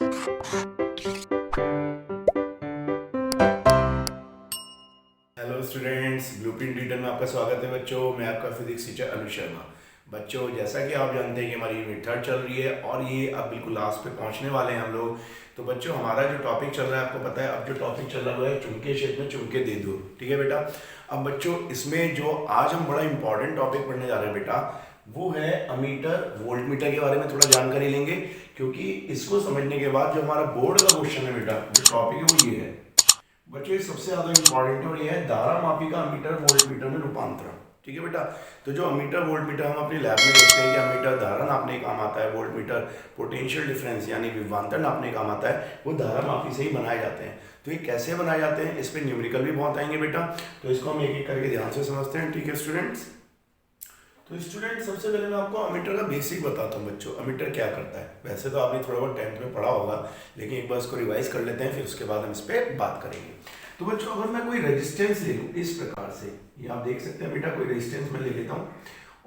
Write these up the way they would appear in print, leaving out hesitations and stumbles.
Hello students, blueprint reader में आपका स्वागत है बच्चों। मैं आपका फिजिक्स टीचर अनु शर्मा। बच्चों, जैसा कि आप जानते हैं कि हमारी यूनिट 3 चल रही है और ये अब बिल्कुल लास्ट पे पहुंचने वाले हैं हम लोग। तो बच्चों, हमारा जो टॉपिक चल रहा है आपको पता है। अब जो टॉपिक चल रहा है चुंबकीय क्षेत्र में चुंबकीय द्विध्रुव। ठीक है बेटा। अब बच्चों, इसमें जो आज हम बड़ा इंपॉर्टेंट टॉपिक पढ़ने जा रहे हैं बेटा, वो है अमीटर वोल्ट मीटर के बारे में थोड़ा जानकारी लेंगे, क्योंकि इसको समझने के बाद जो हमारा बोर्ड का क्वेश्चन है बेटा, जो टॉपिक है वो ये है बच्चों, ये सबसे ज्यादा इंपॉर्टेंट है और ये है धारा मापी का अमीटर वोल्ट मीटर में रूपांतरण। ठीक है बेटा। तो जो अमीटर वोल्ट मीटर हम अपनी लैब में देखते हैं कि अमीटर धारा नापने काम आता है, वोल्ट मीटर पोटेंशियल डिफरेंस यानी विभवांतर नापने काम आता है, वो धारा मापी से ही बनाए जाते हैं। तो ये कैसे बनाए जाते हैं, इस पर न्यूमेरिकल भी बहुत आएंगे बेटा, तो इसको हम एक एक करके ध्यान से समझते हैं। ठीक है स्टूडेंट्स। तो स्टूडेंट, सबसे पहले मैं आपको अमीटर का बेसिक बताता हूँ बच्चों, अमीटर क्या करता है। वैसे तो आपने थोड़ा बहुत 10th में पढ़ा होगा, लेकिन एक बार इसको रिवाइज कर लेते हैं, फिर उसके बाद हम इस पर बात करेंगे। तो बच्चों, अगर मैं कोई रेजिस्टेंस ले लूँ इस प्रकार से, ये आप देख सकते हैं बेटा, कोई रेजिस्टेंस मैं ले लेता हूँ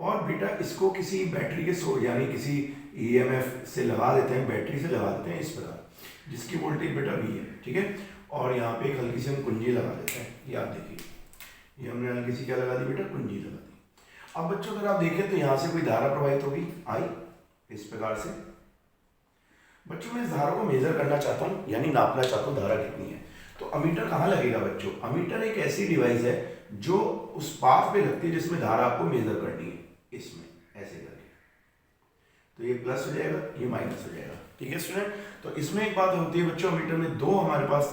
और बेटा इसको किसी बैटरी के सोर्स यानी किसी ईएमएफ से लगा देते हैं, बैटरी से लगा देते हैं इस प्रकार, जिसकी वोल्टेज बेटा V है। ठीक है। और यहाँ पे एक हल्की सी हम कुंजी लगा देते हैं, ये आप देखिए, ये हमने हल्की सी क्या लगा दी बेटा, कुंजी लगा दी। अब बच्चों, अगर आप देखें तो यहाँ से कोई धारा प्रवाहित होगी आई, इस प्रकार से। बच्चों, मैं इस धारा को मेजर करना चाहता हूँ, यानी नापना चाहता हूँ धारा कितनी है। तो अमीटर कहाँ लगेगा बच्चों? अमीटर एक ऐसी डिवाइस है जो उस पाथ पे लगती है जिसमें धारा आपको मेजर करनी है, इसमें ऐसे करके। तो ये प्लस हो जाएगा, ये माइनस हो जाएगा। ठीक है स्टूडेंट। तो इसमें एक बात होती है बच्चों, अमीटर में दो हमारे पास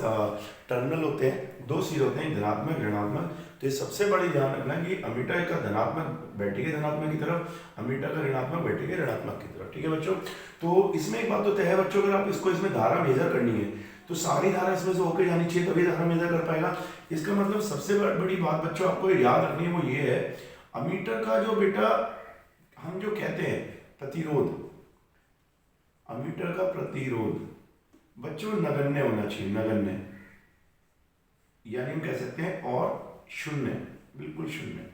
टर्मिनल होते हैं, दो सिरे होते हैं, धनात्मक ऋणात्मक। तो ये सबसे बड़ी ध्यान रखना कि अमीटर का धनात्मक बैटरी के धनात्मक की तरफ, अमीटर का ऋणात्मक बैटरी के ऋणात्मक की तरफ। ठीक है बच्चों। तो इसमें एक बात होता है बच्चों, अगर आप इसको इसमें धारा मेजर करनी है तो सारी धारा इसमें से होकर जानी चाहिए, तभी धारा मेजर कर पाएगा। इसका मतलब सबसे बड़ी बात बच्चों आपको याद रखनी है वो ये है, अमीटर का जो बेटा हम जो कहते हैं प्रतिरोध, अमीटर का प्रतिरोध बच्चों नगण्य होना चाहिए, नगण्य, यानी हम कह सकते हैं और शून्य, बिल्कुल शून्य,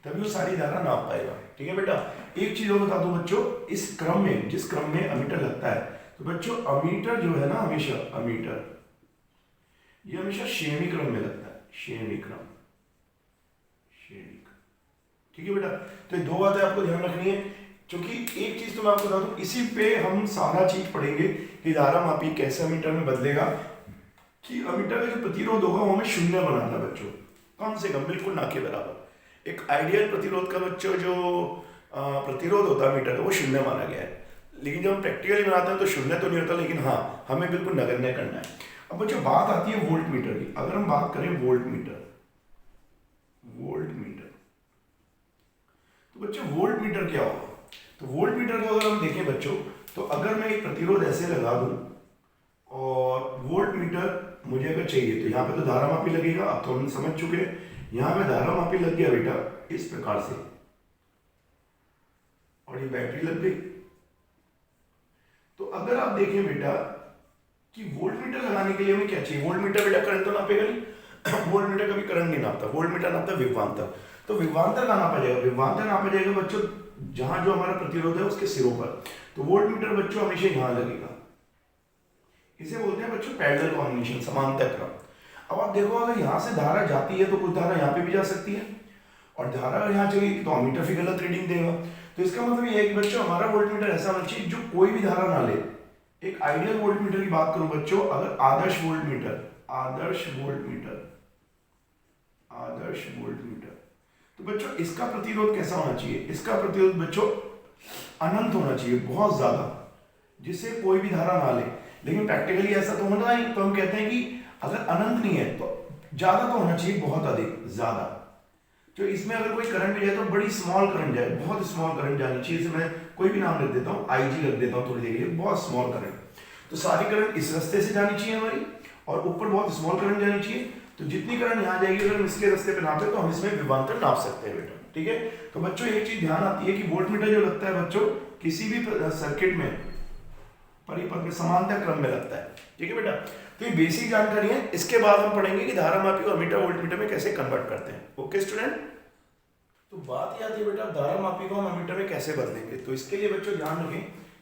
तभी वो सारी धारा नाप पाएगा। ठीक है बेटा। एक चीज और बता दूं बच्चों, इस क्रम में, जिस क्रम में अमीटर लगता है, तो बच्चों अमीटर जो है ना, हमेशा अमीटर ये हमेशा श्रेणी क्रम में लगता है, श्रेणी क्रम, श्रेणी क्रम। ठीक है बेटा। तो ये दो बातें आपको ध्यान रखनी है, क्योंकि एक चीज तो मैं आपको बता दूं, इसी पे हम सारा चीज पढ़ेंगे कि धारा मापी कैसे अमीटर में बदलेगा, कि अमीटर का जो प्रतिरोध होगा वो हमें शून्य बनाना है बच्चों, कम से कम, बिल्कुल ना के बराबर। एक आइडियल प्रतिरोध का बच्चों जो प्रतिरोध होता है अमीटर का, वो शून्य माना गया है, लेकिन जब हम प्रैक्टिकली बनाते हैं तो शून्य तो नहीं होता, लेकिन हाँ हमें बिल्कुल नगण्य करना है। अब बच्चों, बात आती है वोल्ट मीटर की। अगर हम बात करें वोल्ट मीटर, वोल्ट मीटर, तो बच्चों वोल्ट मीटर क्या होगा? तो वोल्ट मीटर को अगर हम देखें बच्चों, तो अगर मैं एक प्रतिरोध ऐसे लगा दूं और वोल्ट मीटर मुझे अगर चाहिए, तो यहाँ पे तो धारा मापी लगेगा, अब तो हम समझ चुके हैं। यहाँ पे धारा मापी लग गया बेटा इस प्रकार से, और ये बैटरी लग गई। तो अगर आप देखें बेटा कि वोल्ट मीटर लगाने के लिए हमें क्या चाहिए, वोल्ट मीटर बेटा करंट तो नापेगा नहीं, वोल्ट मीटर कभी करंट नहीं नापता, वोल्ट मीटर नापता विभवांतर। तो विभवांतर का नापा जाएगा, विभवांतर नापा जाएगा बच्चों जहां जो हमारा प्रतिरोध है उसके सिरों पर। तो वोल्ट मीटर बच्चों हमेशा यहां लगेगा, इसे बोलते हैं बच्चों पैरेलल कॉम्बिनेशन, समांतर क्रम। अब आप देखो, अगर यहां से धारा जाती है तो कुछ धारा यहाँ पे भी जा सकती है, और धारा अगर यहाँ चलेगी तो अमीटर फिर गलत रीडिंग देगा। तो इसका मतलब ये है कि बच्चों हमारा वोल्ट मीटर ऐसा होना चाहिए जो कोई भी धारा ना ले। एक आइडियल वोल्ट मीटर की बात करूं बच्चों, अगर आदर्श वोल्ट मीटर, आदर्श वोल्ट मीटर, आदर्श वोल्ट मीटर, तो बच्चों इसका प्रतिरोध कैसा होना चाहिए? इसका प्रतिरोध बच्चों अनंत होना चाहिए, बहुत ज्यादा, जिससे कोई भी धारा ना ले। लेकिन प्रैक्टिकली ऐसा तो होना नहीं, तो हम कहते हैं कि अगर अनंत नहीं है तो ज्यादा तो होना चाहिए, बहुत अधिक, ज्यादा। तो इसमें अगर कोई करंट जाए तो बड़ी स्मॉल करंट जाए, बहुत स्मॉल करंट जानी चाहिए। इसे मैं कोई भी नाम रख देता हूँ, IG रख देता हूँ थोड़ी देर के लिए, बहुत स्मॉल करंट। तो सारी करंट इस रास्ते से जानी चाहिए हमारी, और ऊपर बहुत स्मॉल करंट जानी चाहिए। तो जितनी करंट यहाँ जाएगी, अगर हम इसके रास्ते पे नापे तो हम इसमें विभवांतर नाप सकते हैं बेटा। ठीक है। तो बच्चों एक चीज ध्यान आती है कि वोल्ट मीटर जो लगता है बच्चों किसी भी सर्किट में परिपथ में समांतर क्रम में लगता है। ठीक है बेटा। तो ये बेसिक जानकारी है। इसके बाद हम पढ़ेंगे कि धारा मापी को अमीटर वोल्ट मीटर में कैसे कन्वर्ट करते हैं। Okay student. तो बात ये आती है बेटा, धारा मापी को हम अमीटर में कैसे बदलेंगे। तो इसके लिए बच्चों ध्यान रखें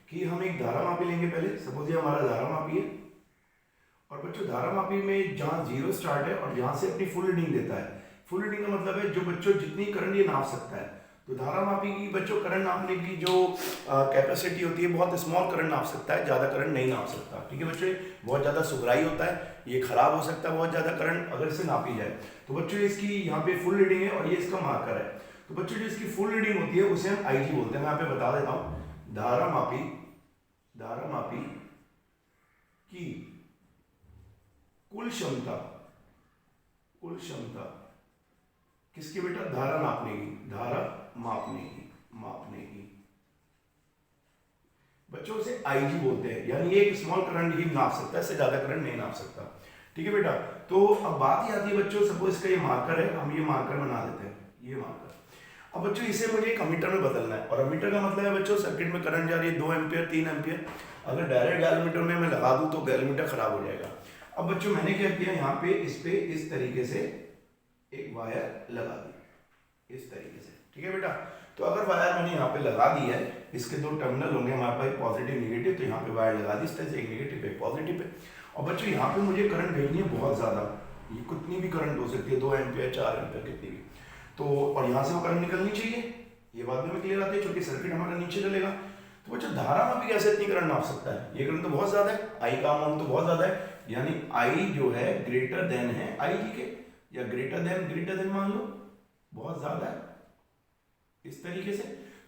कि हम एक धारा मापी लेंगे पहले। सपोज ये हमारा धारा मापी है, और बच्चों धारा मापी में जहाँ जीरो स्टार्ट है और जहाँ से अपनी फुल रीडिंग देता है। फुल रीडिंग का मतलब है जो बच्चों जितनी करंट ये नाप सकता है। तो धारा मापी की बच्चों करंट नापने की जो कैपेसिटी होती है, बहुत स्मॉल करंट नाप सकता है, ज़्यादा करंट नहीं नाप सकता। ठीक है बच्चों, बहुत ज़्यादा सुगराई होता है, ये खराब हो सकता है बहुत ज़्यादा करंट अगर इसे नापी जाए। तो बच्चों इसकी यहाँ पे फुल रीडिंग है और ये इसका मार्कर है। तो बच्चों जो इसकी फुल रीडिंग होती है उसे हम IG बोलते हैं। मैं यहाँ पे बता देता हूँ, धारा मापी की कुल क्षमता किसकी बेटा? धारा नापने की, धारा मापने की बच्चों उसे IG बोलते हैं। यानी ये एक स्मॉल करंट ही नाप सकता है, इससे ज्यादा करंट नहीं नाप सकता। ठीक है बेटा, तो अब बात ही आती है बच्चों, सपोज इसका ये मार्कर है, हम ये मार्कर बना देते हैं, ये मार्कर। अब बच्चों इसे मुझे एक अमीटर में बदलना है, और अमीटर का मतलब है बच्चों सर्किट में करंट जा रही है 2 एम्पियर 3 एम्पियर। अगर डायरेक्ट गैल्वेमीटर में मैं लगा दूं तो गैल्वेमीटर खराब हो जाएगा। अब बच्चों मैंने क्या किया, यहाँ पे इस तरीके से एक वायर लगा दी, इस तरीके से। ठीक है बेटा, तो अगर वायर मैंने यहाँ पे लगा दी है, इसके 2 टर्मिनल होंगे हमारे पास, पॉजिटिव नेगेटिव, तो यहाँ पे वायर लगा दी इस तरह से, एक नेगेटिव पे एक पॉजिटिव पे। और बच्चों यहाँ पे मुझे करंट भेजनी है बहुत ज्यादा, ये कितनी भी करंट हो सकती है, 2 एम्पियर 4 एम्पियर कितनी भी। तो और यहाँ से वो करंट निकलनी चाहिए, ये बात में क्लियर आती है, क्योंकि सर्किट हमारा नीचे चलेगा। तो बच्चों धारा में भी कैसे इतनी करंट नाप सकता है? ये करंट तो बहुत ज्यादा है, आई का अमाउंट तो बहुत ज्यादा है, यानी आई जो है ग्रेटर देन है आई जी के, या ग्रेटर देन मान लो, बहुत ज्यादा है इस तरीके से,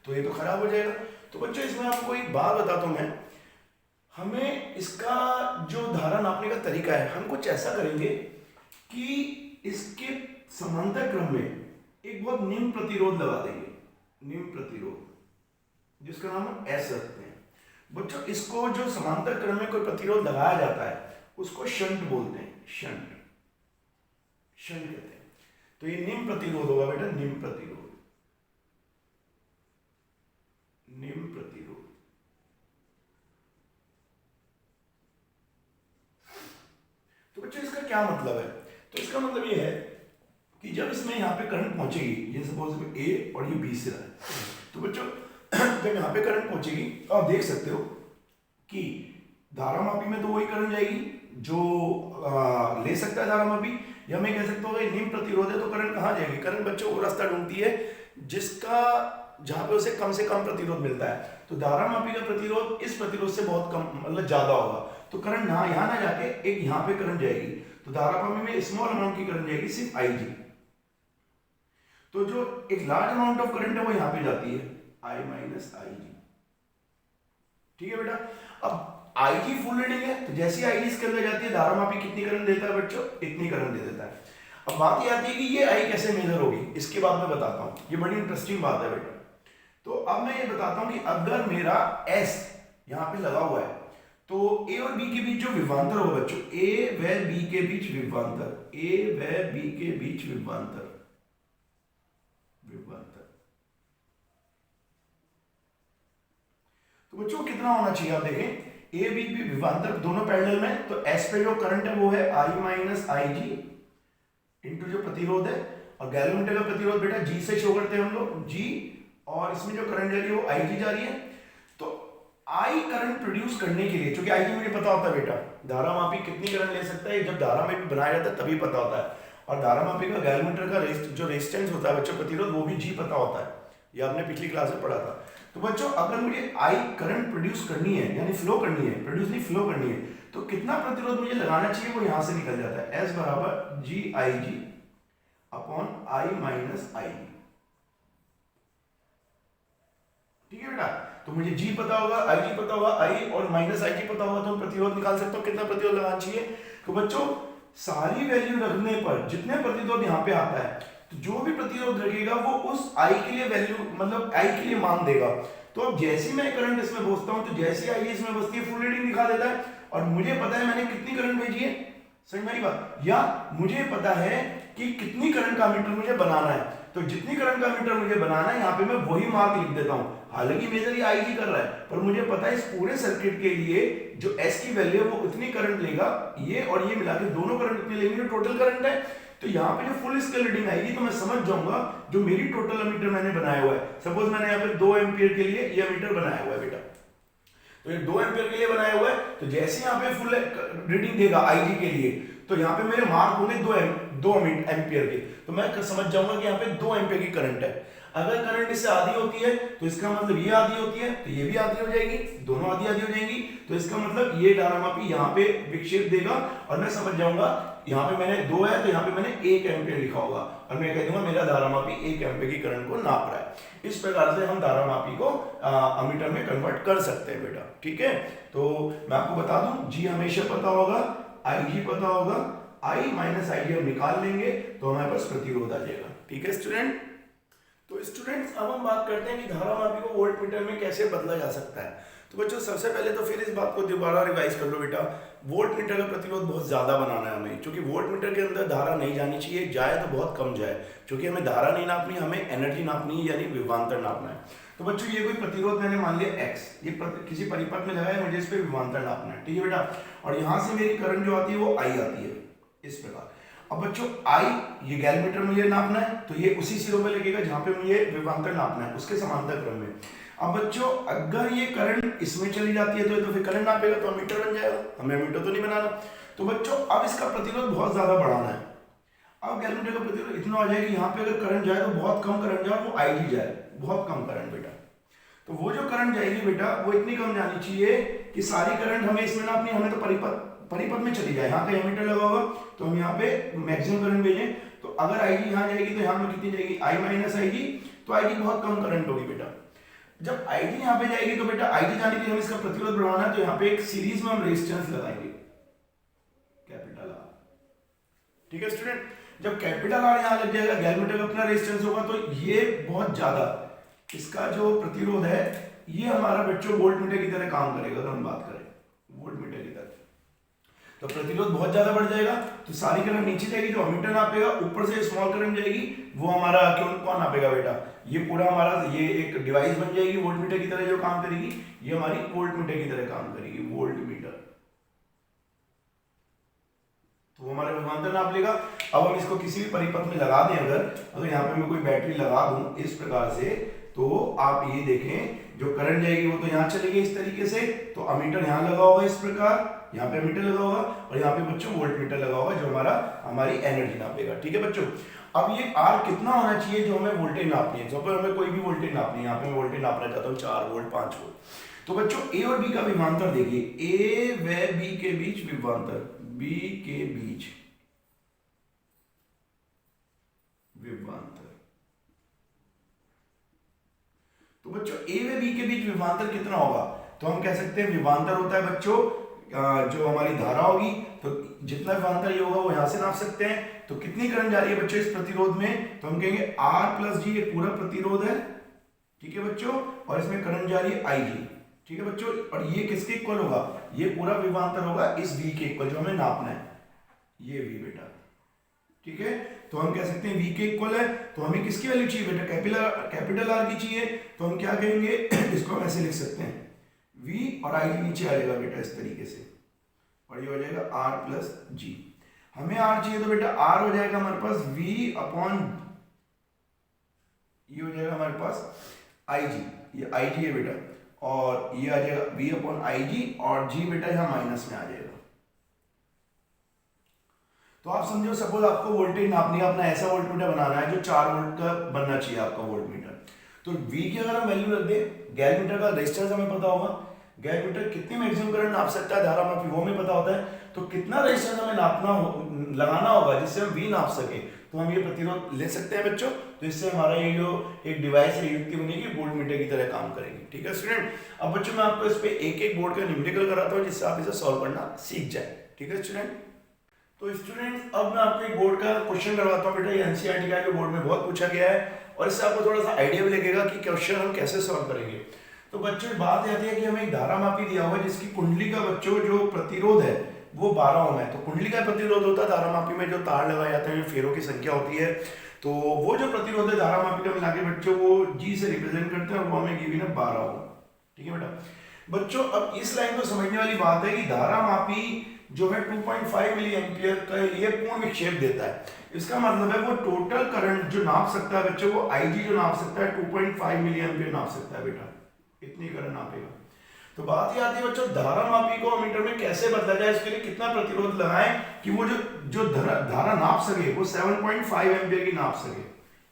तो ये तो खराब हो जाएगा। तो बच्चों इसमें आपको एक बात बताता हूं मैं, हमें इसका जो धारा नापने का तरीका है, हम कुछ ऐसा करेंगे कि इसके समांतर क्रम में एक बहुत निम्न प्रतिरोध लगा देंगे, निम्न प्रतिरोध, जिसका नाम हम एस रखते हैं। बच्चों इसको जो समांतर क्रम में कोई प्रतिरोध लगाया जाता है उसको शंट बोलते हैं, शंट कहते हैं। तो ये निम्न प्रतिरोध होगा बेटा, निम्न प्रतिरोध। तो बच्चों इसका क्या मतलब है? तो इसका मतलब ये है कि जब इसमें यहाँ पे करंट पहुंचेगी, ये सपोज ए और ये बी से रहा है, तो बच्चों जब यहाँ पे करंट पहुंचेगी तो आप देख सकते हो कि धारा मापी में तो वही करंट जाएगी जो ले सकता है धारा मापी, या मैं कह सकता हूँ निम्न प्रतिरोध है तो करंट कहाँ जाएगी? करंट बच्चों वो रास्ता ढूंढती है जिसका जहां पे उसे कम से कम प्रतिरोध मिलता है। तो धारा मापी का प्रतिरोध इस प्रतिरोध से बहुत कम, मतलब ज्यादा होगा, तो करंट ना यहाँ ना जाके एक यहाँ पे करंट जाएगी। तो धारा मापी में स्मॉल अमाउंट की करंट जाएगी सिर्फ IG, तो जो एक लार्ज अमाउंट ऑफ करंट है वो यहाँ पे जाती है I माइनस IG। ठीक है बेटा, अब IG फुल रीडिंग है, तो जैसी IG इसके अंदर जाती है, धारा मापी कितनी करंट देता है बच्चों? इतनी करंट दे देता है। अब बात ये आती है कि ये I कैसे मेजर होगी, इसके बाद मैं बताता हूँ, ये बड़ी इंटरेस्टिंग बात है बेटा। तो अब मैं ये बताता हूँ कि अगर मेरा S यहाँ पे लगा हुआ है, तो A और B के बीच जो विभवांतर होगा बच्चों, A व B के बीच विभवांतर, A व B के बीच विभवांतर, तो बच्चों कितना होना चाहिए? आप देखें A B पे विभवांतर दोनों पैरेलल में, तो S पे जो करंट है वो है I माइनस IG इंटू जो प्रतिरोध है, और गैल्वेमीटर का प्रतिरोध बेटा G से शो करते हैं हम लोग, G, और इसमें जो करंट जा रही है वो IG जा रही है। तो I करंट प्रोड्यूस करने के लिए, क्योंकि IG मुझे पता होता है बेटा, धारा मापी कितनी करंट ले सकता है जब धारा में भी बनाया जाता है तभी पता होता है, और धारा मापी का गैल्वेमीटर का जो रेजिस्टेंस होता है बच्चों, प्रतिरोध, वो भी G पता होता है, ये आपने पिछली क्लास में पढ़ा था। तो बच्चों अगर मुझे I करंट प्रोड्यूस करनी है, यानी फ्लो करनी है, प्रोड्यूस नहीं फ्लो करनी है, तो कितना प्रतिरोध मुझे लगाना चाहिए वो यहां से निकल जाता है, S बराबर GIG upon I minus IG। ठीक है बेटा, तो मुझे G पता होगा, IG पता होगा, I और माइनस IG पता होगा, तो हम प्रतिरोध निकाल सकते हो कितना प्रतिरोध लगाना चाहिए। तो बच्चों सारी वैल्यू रखने पर जितने प्रतिरोध यहाँ पे आता है, तो जो भी प्रतिरोध रखेगा वो उस I के लिए वैल्यू, मतलब I के लिए मान देगा। तो अब जैसे मैं करंट इसमें भेजता हूं, तो जैसे I इसमें बसती है फुल रीडिंग दिखा देता है, और मुझे पता है मैंने कितनी करंट भेजी है, समझ मेरी बात, या मुझे पता है कि कितनी करंट का मीटर मुझे बनाना है, तो जितनी करंट का मीटर मुझे बनाना है यहाँ पे मैं वही मार्क लिख देता हूँ। हालांकि मेजर ये IG कर रहा है, पर मुझे पता है इस पूरे सर्किट के लिए जो S की वैल्यू है वो उतनी करंट लेगा, ये और ये मिला के दोनों करंट इतने लेंगे जो टोटल करंट है। तो यहाँ पे जो फुल स्केल रीडिंग आएगी तो मैं समझ जाऊंगा जो मेरी टोटल अमीटर मैंने बनाया हुआ है। सपोज मैंने यहाँ पे 2 एम्पियर के लिए ये अमीटर बनाया हुआ है बेटा, तो ये 2 एम्पियर के लिए बनाया हुआ है। तो जैसे यहाँ पे फुल रीडिंग देगा आईजी के लिए, तो यहाँ पे मेरे मार्क होंगे 2 एम्पियर के, तो मैं समझ जाऊंगा कि यहाँ पे 2 एम्पियर की करंट है। अगर करंट इससे आधी होती है तो इसका मतलब ये आधी होती है, तो ये भी आधी हो जाएगी, दोनों आधी आधी हो जाएंगी। तो इसका मतलब ये धारामापी यहाँ पे विक्षेप देगा और मैं समझ जाऊंगा यहाँ पे मैंने 2 है तो यहाँ पे मैंने 1 एम्पियर लिखा होगा और मैं कह दूंगा मेरा धारामापी 1 एम्पियर की करंट को नाप रहा है। इस प्रकार से हम धारामापी को अमीटर में कन्वर्ट कर सकते हैं बेटा, ठीक है। तो मैं आपको बता दूं, जी हमेशा पता होगा, आई जी पता होगा, आई माइनस आई जी हम निकाल लेंगे तो हमारे पास प्रतिरोध आ जाएगा, ठीक है स्टूडेंट। तो स्टूडेंट्स अब हम बात करते हैं कि धारामापी को वोल्टमीटर में कैसे बदला जा सकता है। तो बच्चों सबसे पहले तो फिर इस बात को दोबारा रिवाइज कर लो बेटा, वोल्टमीटर का प्रतिरोध बहुत ज़्यादा बनाना है हमें, क्योंकि वोल्टमीटर के अंदर धारा नहीं जानी चाहिए, जाए तो बहुत कम जाए, क्योंकि हमें धारा नहीं नापनी, हमें एनर्जी नापनी है, यानी विभवांतर नापना है। तो बच्चों ये कोई प्रतिरोध मैंने मान लिया x, ये किसी परिपथ में लगाया, मुझे इस पर विभवांतर नापना है, ठीक है बेटा। और यहाँ से मेरी करंट जो आती है वो I आती है इस प्रकार। अब बच्चों I, ये गैलमीटर मुझे नापना है, तो ये उसी सिरों में लगेगा जहां पे मुझे विभवांतर नापना है, उसके समांतर क्रम में। अब बच्चों अगर ये करंट इसमें चली जाती है तो फिर करंट नापेगा तो अमीटर बन जाएगा, हमें अमीटर तो नहीं बनाना। तो बच्चों अब इसका प्रतिरोध बहुत ज्यादा बढ़ाना है। अब गैलमीटर का प्रतिरोध इतना आ जाए कि यहाँ पे अगर करंट जाए तो बहुत कम करंट जाए, वो IG जाए, बहुत कम करंट बेटा। तो वो जो करंट जाएगी बेटा वो इतनी कम जानी चाहिए कि सारी करंट हमें इसमें नापनी, हमें तो परिपथ में चली जाए। यहाँ पे एमीटर लगा होगा तो हम यहाँ पे मैक्सिमम करंट भेजें, तो अगर आईजी यहाँ जाएगी तो यहाँ पे कितनी जाएगी, आई माइनस आईजी, तो आईजी बहुत कम करंट होगी बेटा। जब आईजी यहाँ पे जाएगी तो बेटा आईजी जाने के लिए हम इसका प्रतिरोध बढ़ाना है, तो यहाँ पे एक सीरीज में हम रेजिस्टेंस लगाएंगे कैपिटल आर, ठीक है स्टूडेंट। जब कैपिटल आर यहाँ लग जाएगा, गैलमीटर का अपना रेजिस्टेंस होगा, तो ये बहुत ज्यादा इसका जो प्रतिरोध है ये हमारा बच्चों वोल्टमीटर की तरह काम करेगा। अगर हम बात करें वोल्टमीटर की तरह, तो प्रतिरोध बहुत ज्यादा बढ़ जाएगा, तो सारी करंट नीचे जाएगी, जो अमीटर नापेगा, ऊपर से स्मॉल करंट जाएगी, वो हमारा कौन नापेगा बेटा, ये पूरा हमारा ये एक डिवाइस बन जाएगी वोल्टमीटर की तरह जो काम करेगी, ये हमारी वोल्टमीटर की तरह काम करेगी, वोल्टमीटर। तो वो हमारे विभवांतर नाप लेगा। अब हम इसको किसी भी परिपथ में लगा दें, अगर यहाँ पे मैं कोई बैटरी लगा दूं इस प्रकार से, तो आप ये देखें जो करंट जाएगी वो तो यहाँ चलेगी इस तरीके से, तो अमीटर यहाँ लगा होगा इस प्रकार, यहाँ पे मीटर लगा होगा और यहाँ पे बच्चों वोल्टमीटर लगा होगा जो हमारी एनर्जी नापेगा, ठीक है बच्चों। अब ये R कितना होना चाहिए जो हमें वोल्टेज नापनी है, सपोज हमें कोई भी वोल्टेज नापनी है, यहाँ पे मैं वोल्टेज नापना चाहता हूँ 4 वोल्ट 5 वोल्ट। तो बच्चों A और B का विभवांतर देखिए, A व B के बीच विभवांतर, B के बीच विभवांतर, तो बच्चों A व B के बीच विभवांतर कितना होगा, तो हम कह सकते हैं विभवांतर होता है बच्चों जो हमारी धारा होगी, तो जितना विभवांतर ये होगा वो यहां से नाप सकते हैं। तो कितनी करंट जा रही है बच्चों इस प्रतिरोध में, तो हम कहेंगे R प्लस जी, ये पूरा प्रतिरोध है, ठीक है बच्चों, और इसमें करंट जा रही है IG, ठीक है बच्चों। और ये किसके इक्वल होगा, ये पूरा विभवांतर होगा इस V के इक्वल जो हमें नापना है, ये V बेटा, ठीक है। तो हम कह सकते हैं V के इक्वल है, तो हमें किसकी वैल्यू चाहिए बेटा, कैपिटल R की चाहिए, तो हम क्या कहेंगे इसको हम ऐसे लिख सकते हैं, V और I नीचे आ जाएगा बेटा इस तरीके से, और ये हो जाएगा R प्लस जी। हमें R चाहिए तो बेटा R हो जाएगा हमारे पास V अपॉन, ये हो जाएगा हमारे पास IG, ये IG है बेटा, और ये आ जाएगा V अपॉन IG, और G बेटा यहाँ माइनस में आ जाएगा। तो आप समझो सपोज आपको वोल्टेज नापनी है, अपना ऐसा वोल्टमीटर बनाना है जो 4 वोल्ट का बनना चाहिए आपका वोल्टमीटर, तो V की अगर हम वैल्यू रख दें, गैलमीटर का रेजिस्टेंस हमें पता होगा, गैलमीटर कितनी मैक्सिमम करंट नाप सकता है धारामापी वो हमें पता होता है, तो कितना रेजिस्टेंस हमें लगाना होगा जिससे हम V नाप सके, तो हम ये प्रतिरोध ले सकते हैं बच्चों। तो इससे हमारा ये जो एक डिवाइस है युक्ति बनेगी, वोल्टमीटर की तरह काम करेगी, ठीक है स्टूडेंट। अब बच्चों मैं आपको इस पे एक एक बोर्ड का न्यूमेरिकल कराता हूँ जिससे आप इसे सॉल्व करना सीख जाए, ठीक है स्टूडेंट। तो स्टूडेंट अब मैं आपको एक बोर्ड का क्वेश्चन करवाता हूँ बेटा, ये एनसीईआरटी का जो बोर्ड में बहुत पूछा गया है, और इससे आपको थोड़ा सा आइडिया भी लगेगा कि क्वेश्चन हम कैसे सॉल्व करेंगे। तो बच्चों बात आती है कि हमें एक धारामापी दिया हुआ है जिसकी कुंडली का बच्चों जो प्रतिरोध है वो 12 ओम है। तो कुंडली का प्रतिरोध होता है धारामापी में जो तार लगाए जाते हैं, फेरों की संख्या होती है, तो वो जो प्रतिरोध है धारामापी का मिला के बच्चों वो G से रिप्रेजेंट करते हैं, और वो हमें गिवन है 12 ओम, ठीक है बेटा। बच्चों अब इस लाइन को समझने वाली बात है कि धारामापी जो है 2.5 मिली एम्पियर का ये पूर्ण विक्षेप देता है, इसका मतलब है वो टोटल करंट जो नाप सकता है बच्चों, वो IG जो नाप सकता है 2.5 मिली एम्पियर नाप सकता है बेटा, इतनी करंट नापेगा। तो बात ये आती है बच्चों, धारा मापी को अमीटर में कैसे बदला जाए, इसके लिए कितना प्रतिरोध लगाएं कि वो जो जो धारा नाप सके वो 7.5 एम्पियर की नाप सके।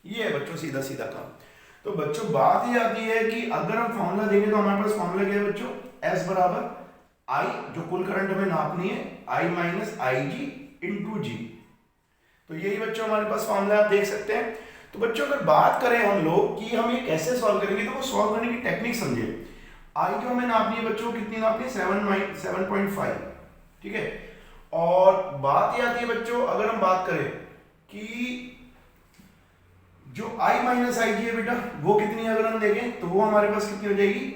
ये है बच्चों सीधा सीधा काम। तो बच्चों बात ये आती है कि अगर हम फॉर्मूला देंगे तो हमारे पास फॉर्मूला क्या है बच्चों, S बराबर I, जो कुल करंट हमें नापनी है, I माइनस IG इंटू जी। तो यही बच्चों हमारे पास फॉर्मूला आप देख सकते हैं। तो बच्चों अगर बात करें हम लोग कि हम ये कैसे सॉल्व करेंगे, तो वो सॉल्व करने की टेक्निक समझे। I जो हमें नापनी है बच्चों, कितनी नापनी है, 7.5, ठीक है। और बात ये आती है बच्चों, अगर हम बात करें कि जो I माइनस आई जी है बेटा, वो कितनी है, अगर हम देखें तो वो हमारे पास कितनी हो जाएगी,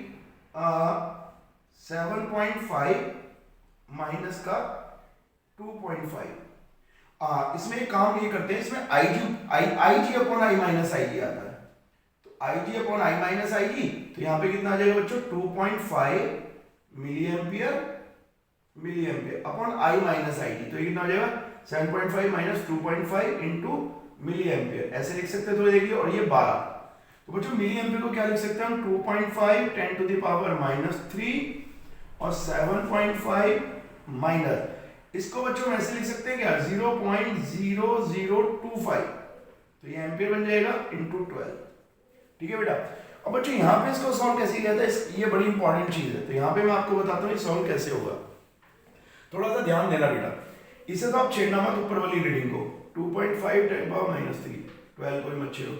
7.5 माइनस का 2.5। इसमें एक काम ये करते हैं, इसमें आई जी अपॉन आई माइनस आई जी आता है। तो आई जी upon I minus I G, तो यहाँ पे कितना आ जाएगा बच्चों, 2.5 milliampere upon I minus I G. तो ये कितना हो जाएगा, 7.5 माइनस 2.5 इंटू मिली एम्पियर, ऐसे लिख सकते हैं। तो देखिए, और ये 12। तो बच्चों मिली एम्पियर को क्या लिख सकते हैं हम, 2.5 10 टू द पावर -3 और 7.5 माइनस, इसको बच्चों ऐसे लिख सकते हैं क्या, 0.0025। तो ये एम्पियर बन जाएगा इंटू 12, ठीक है बेटा। अब बच्चों यहाँ पे इसको सॉल्व कैसे किया था, ये बड़ी इंपॉर्टेंट चीज है। तो यहाँ पे मैं आपको बताता हूँ सॉल्व कैसे होगा, थोड़ा सा ध्यान देना बेटा। इसे तो आप छेड़ना मत ऊपर वाली रीडिंग को, 2.5 10 पावर -3, 12 कोई मत छेड़ो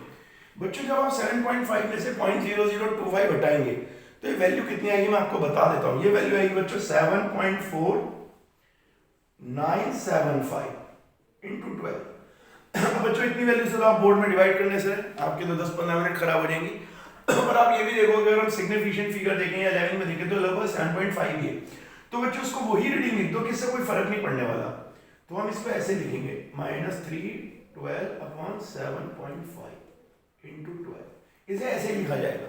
बच्चों। जब आप 7.5 में से 0.0025 हटाएंगे तो ये वैल्यू कितनी आएगी, मैं आपको बता देता हूँ। ये वैल्यू आएगी बच्चों 7.4975 इंटू 12। अब बच्चों इतनी वैल्यू से तो आप बोर्ड में डिवाइड करने से आपके तो 10-15 मिनट खराब हो जाएंगी। पर आप ये भी देखोगे, अगर हम सिग्निफिकेंट फिगर देखें या 11 में देखें तो लगभग 7.5 ही है। तो बच्चों उसको वही रीडिंग लिख दो, किससे कोई फर्क नहीं पड़ने वाला। तो हम इसको ऐसे लिखेंगे, -312/7.5 इंटू 12। इसे ऐसे लिखा जाएगा,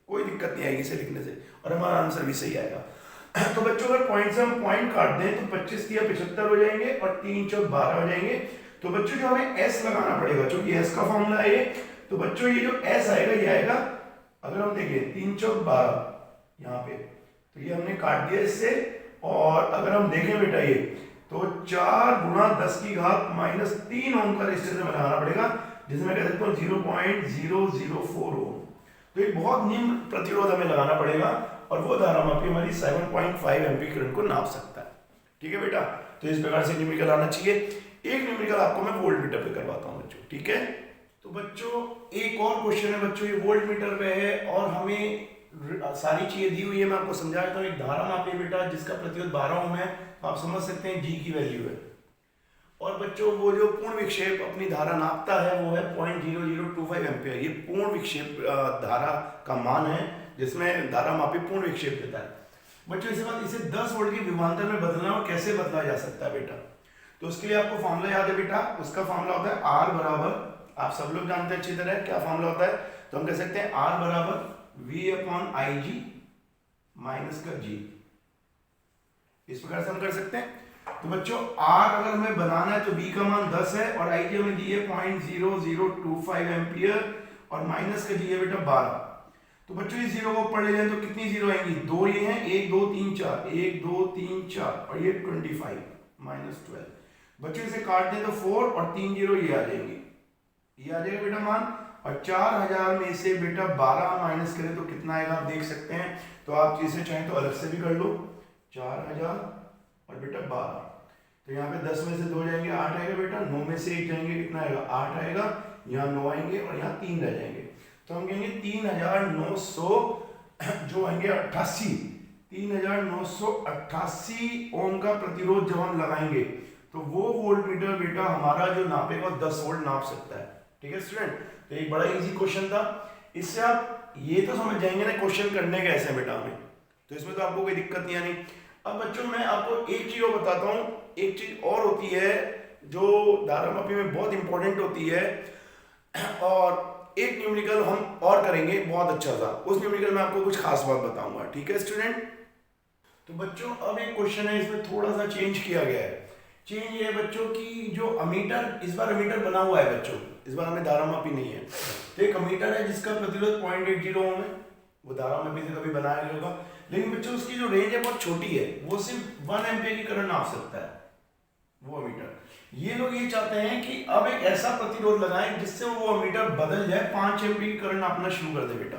कोई दिक्कत नहीं आएगी इसे लिखने से, और हमारा आंसर भी सही आएगा। तो बच्चों अगर पॉइंट से हम पॉइंट काट दें तो 25 या 75 हो जाएंगे और 3 चौक 12 हो जाएंगे। तो बच्चों जो हमें S लगाना पड़ेगा, क्योंकि S का फॉर्मूला है ये। तो बच्चों ये जो S आएगा ये आएगा, अगर हम देखें 3 चौक 12 यहाँ पे, तो ये हमने काट दिया इससे। और अगर हम देखें बेटा ये, तो 4 गुणा 10 की घात -3 ओम का रेजिस्टेंस हमें लगाना पड़ेगा, जिसे मैं कह सकता हूँ 0.004 ओम। तो ये बहुत निम्न प्रतिरोध हमें लगाना पड़ेगा, और वो धारा मापी हमारी 7.5 एम्पीयर करंट को नाप सकता है, ठीक है बेटा। तो इस प्रकार से न्यूमेरिकल आना चाहिए। एक न्यूमेरिकल आपको मैं वोल्ट मीटर पे करवाता हूँ बच्चों, ठीक है। तो बच्चों एक और क्वेश्चन है बच्चों, ये वोल्ट मीटर पे है और हमें सारी चीजें दी हुई है। मैं आपको समझाता हूँ। एक धारा मापी बेटा जिसका प्रतिरोध 12 ओम है, तो आप समझ सकते हैं जी की वैल्यू है। और बच्चों वो जो पूर्ण विक्षेप अपनी धारा नापता है वो है 0.0025 एम्पियर। ये पूर्ण विक्षेप धारा का मान है, जिसमें धारा मापी पूर्ण विक्षेप देता है बच्चों। इसके बाद इसे 10 वोल्ट के विभवांतर में बदलना, और कैसे बदला जा सकता है बेटा। तो उसके लिए आपको फॉर्मूला याद है बेटा, उसका फॉर्मूला होता है R बराबर, आप सब लोग जानते हैं अच्छी तरह क्या फॉर्मूला होता है। तो हम कह सकते हैं R बराबर V/IG माइनस का G, इस प्रकार से हम कर सकते हैं। तो बच्चों R अगर हमें बनाना है तो V का मान 10 है, और IG हमें दी है 0.0025 एम्पियर, और माइनस का G है बेटा 12। तो बच्चों इस जीरो को ऊपर ले जाएं तो कितनी जीरो आएंगी, 2 ये हैं, 1 2 3 4, 1 2 3 4, और ये 25 -12। बच्चों इसे काट दें तो 4 और 3 जीरो ये आ जाएंगे, ये आ जाएगा बेटा मान। और 4000 में से बेटा 12 माइनस करें तो कितना आएगा आप देख सकते हैं। तो आप इसे चाहें तो अलग से भी कर लो, 4000 और बेटा 12। तो यहाँ पे 10 में से 2 जाएंगे, 8 आएगा बेटा। 9 में से 1 जाएंगे, कितना आएगा, 8 आएगा। यहाँ 9 आएंगे और यहाँ 3 रह जाएंगे। तो हम कहेंगे 3900 जो आएंगे 88, 3988 ओम का प्रतिरोध जब हम लगाएंगे तो वो वोल्ट मीटर बेटा हमारा जो नापेगा 10 वोल्ट नाप सकता है, ठीक है स्टूडेंट। तो एक बड़ा इजी क्वेश्चन था, इससे आप ये तो समझ जाएंगे ना क्वेश्चन करने कैसे बेटा हमें, तो इसमें तो आपको कोई दिक्कत नहीं आनी। अब बच्चों मैं आपको एक चीज और बताता हूँ, एक चीज और होती है जो धारा मापी में बहुत इंपॉर्टेंट होती है, और एक न्यूमेरिकल हम और करेंगे बहुत अच्छा सा। उस न्यूमेरिकल में आपको कुछ खास बात बताऊंगा, ठीक है स्टूडेंट। तो बच्चों अब एक क्वेश्चन है, इसमें थोड़ा सा चेंज किया गया है। चेंज ये है बच्चों की जो अमीटर, इस बार अमीटर बना हुआ है बच्चों, इस बार हमें धारा मापी नहीं है। तो एक अमीटर है जिसका प्रतिरोध 0.80 ओम है, वो धारा मापी से कभी बनाया नहीं होगा। लेकिन बच्चों उसकी जो रेंज है बहुत छोटी है, वो सिर्फ 1 एम्पियर की करंट नाप सकता है वो अमीटर। ये लोग ये चाहते हैं कि अब एक ऐसा प्रतिरोध लगाएं जिससे वो अमीटर बदल जाए, 5 एम्पियर की करंट नापना शुरू कर दे बेटा।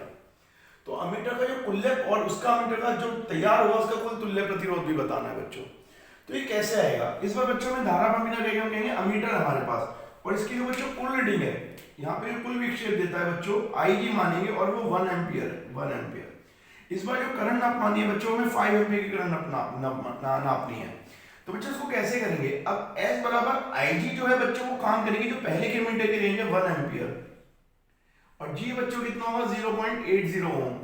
तो अमीटर का जो तुल्य और उसका अमीटर का जो तैयार होगा उसका कुल तुल्य प्रतिरोध भी बताना है बच्चों। तो ये कैसे आएगा, इस बार बच्चों में धारा अमीटर कहेंगे, हम कहेंगे अमीटर हमारे पास, और इसकी जो बच्चों कुल रीडिंग है, यहाँ पे कुल विक्षेप देता है बच्चों IG मानेंगे, और वो 1 एम्पियर है, 1 एम्पियर। इस बार जो करंट नापनी है बच्चों में 5 एम्पियर की करंट नापनी है। तो बच्चों इसको कैसे करेंगे, अब S बराबर IG जो है बच्चों वो काम करेंगे जो पहले के मीटर की रेंज है 1 एम्पियर, और G बच्चों कितना होगा 0.80 ओम,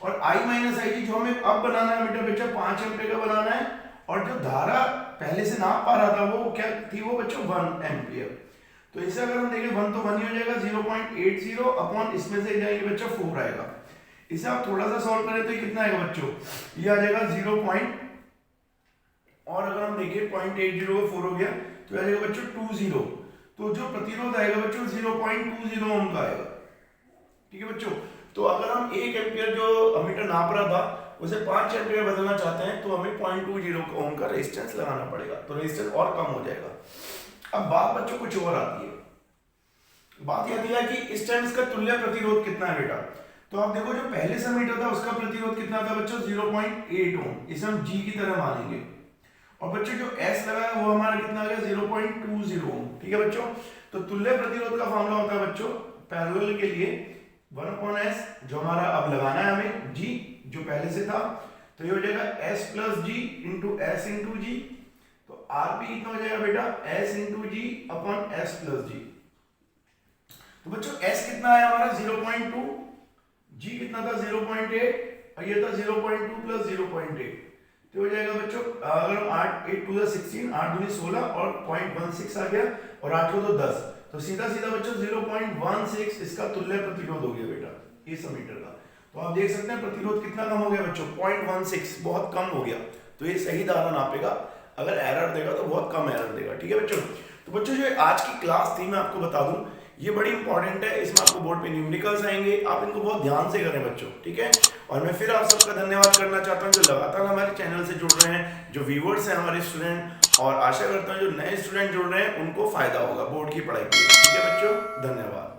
और I माइनस IG जो हमें अब बनाना है मीटर बच्चों 5 एम्पियर का बनाना है, और जो धारा पहले से नाप पा रहा था वो क्या थी, वो बच्चों 1 एम्पियर। तो इसे अगर हम देखें 1 तो 1 ही हो जाएगा, 0.80 अपॉन इसमें से जाएंगे बच्चों 4 आएगा। इसे आप थोड़ा सा सॉल्व करें तो ये कितना आएगा बच्चों, ये आ जाएगा 0. और अगर हम देखें 0.80 को 4 हो गया तो आ जाएगा बच्चों 20। तो जो प्रतिरोध आएगा बच्चों 0.20 ओम का आएगा, ठीक है बच्चों। तो अगर हम 1 एम्पियर जो अमीटर नाप रहा था उसे 5 एम्पियर बदलना चाहते हैं तो हमें 0.20 ओम का रेजिस्टेंस लगाना पड़ेगा, तो रेजिस्टेंस और कम हो जाएगा। अब बात बच्चों कुछ और आती है, बात यह है कि इस टाइम इसका तुल्य प्रतिरोध कितना है बेटा। तो आप देखो जो पहले से मीटर था उसका प्रतिरोध कितना था बच्चों 0.8 ओम, इसे हम G की तरह मानेंगे, और बच्चों जो S लगा है वो हमारा कितना आ गया 0.20 ओम, ठीक है बच्चों। तो तुल्य प्रतिरोध का फॉर्मूला होता है बच्चों पैरेलल के लिए 1/S, जो हमारा अब लगाना है हमें G जो पहले से था, तो ये हो जाएगा S plus G into S into G। तो RP कितना हो जाएगा बेटा S into G upon S plus G। तो बच्चों S कितना है हमारा 0.2, G कितना था 0.8, और ये था 0.2 प्लस 0.8, तो हो जाएगा बच्चों अगर हम 8 2 16, 8 दूनी 16 और 0.16 आ गया, और 8 को तो 10, तो सीधा सीधा बच्चों 0.16 इसका तुल्य प्रतिरोध हो गया बेटा इस मीटर का। तो आप देख सकते हैं प्रतिरोध कितना कम हो गया बच्चों 0.16, बहुत कम हो गया। तो ये सही धारा नापेगा, अगर एरर देगा तो बहुत कम एरर देगा, ठीक है बच्चों। तो बच्चों जो आज की क्लास थी मैं आपको बता दूं ये बड़ी इंपॉर्टेंट है, इसमें आपको बोर्ड पे न्यूमेरिकल्स आएंगे, आप इनको बहुत ध्यान से करें बच्चों, ठीक है। और मैं फिर आप सबका धन्यवाद करना चाहता हूं जो लगातार हमारे चैनल से जुड़ रहे हैं, जो व्यूअर्स हैं हमारे स्टूडेंट, और आशा करता हूं जो नए स्टूडेंट जुड़ रहे हैं उनको फायदा होगा बोर्ड की पढ़ाई के लिए, ठीक है बच्चों, धन्यवाद।